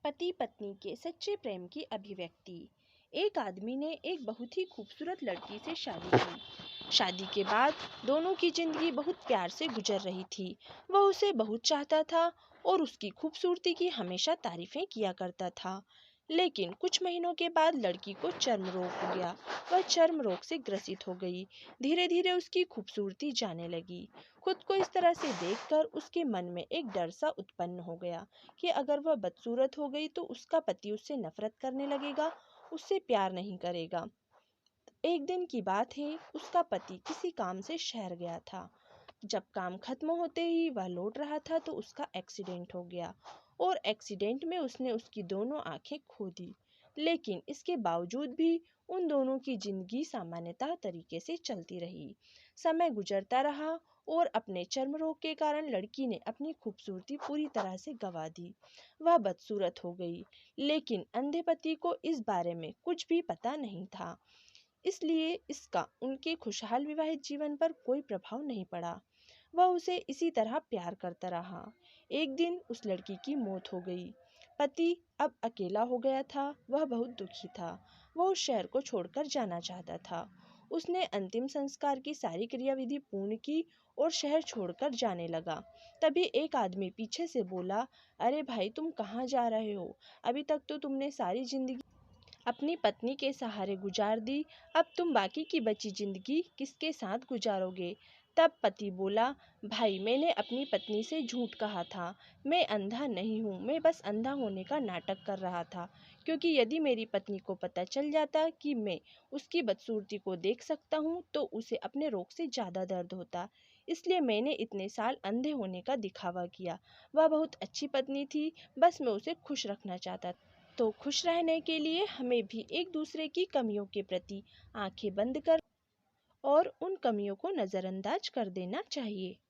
पति पत्नी के सच्चे प्रेम की अभिव्यक्ति। एक आदमी ने एक बहुत ही खूबसूरत लड़की से शादी की। शादी के बाद दोनों की जिंदगी बहुत प्यार से गुजर रही थी। वह उसे बहुत चाहता था और उसकी खूबसूरती की हमेशा तारीफें किया करता था। लेकिन कुछ महीनों के बाद लड़की को चर्म रोग हो गया। वह चर्म रोग से ग्रसित हो गई। धीरे धीरे उसकी खूबसूरती जाने लगी। खुद को इस तरह से देखकर उसके मन में एक डर सा उत्पन्न हो गया कि अगर वह बदसूरत हो गई तो उसका पति उससे नफरत करने लगेगा, उससे प्यार नहीं करेगा। एक दिन की बात है, उसका पति किसी काम से शहर गया था। जब काम खत्म होते ही वह लौट रहा था तो उसका एक्सीडेंट हो गया और एक्सीडेंट में उसने उसकी दोनों आंखें खो दी। लेकिन इसके बावजूद भी उन दोनों की जिंदगी सामान्यतः तरीके से चलती रही। समय गुजरता रहा और अपने चर्म रोग के कारण लड़की ने अपनी खूबसूरती पूरी तरह से गंवा दी। वह बदसूरत हो गई, लेकिन अंधे पति को इस बारे में कुछ भी पता नहीं था। इसलिए इसका उनके खुशहाल विवाहित जीवन पर कोई प्रभाव नहीं पड़ा। वह उसे इसी तरह प्यार करता रहा। एक दिन उस लड़की की मौत हो गई। पति अब अकेला हो गया था। वह बहुत दुखी था। वह उस शहर को छोड़कर जाना चाहता था। उसने अंतिम संस्कार की सारी क्रियाविधि पूर्ण की और शहर छोड़कर जाने लगा। तभी एक आदमी पीछे से बोला, अरे भाई, तुम कहाँ जा रहे हो? अभी तक तो तुमने सारी जिंदगी अपनी पत्नी के सहारे गुजार दी। अब तुम बाकी की बची जिंदगी किसके साथ गुजारोगे? तब पति बोला, भाई, मैंने अपनी पत्नी से झूठ कहा था। मैं अंधा नहीं हूँ, मैं बस अंधा होने का नाटक कर रहा था। क्योंकि यदि मेरी पत्नी को पता चल जाता कि मैं उसकी बदसूरती को देख सकता हूँ तो उसे अपने रोग से ज़्यादा दर्द होता। इसलिए मैंने इतने साल अंधे होने का दिखावा किया। वह बहुत अच्छी पत्नी थी, बस मैं उसे खुश रखना चाहता था। तो खुश रहने के लिए हमें भी एक दूसरे की कमियों के प्रति आंखें बंद कर और उन कमियों को नज़रअंदाज कर देना चाहिए।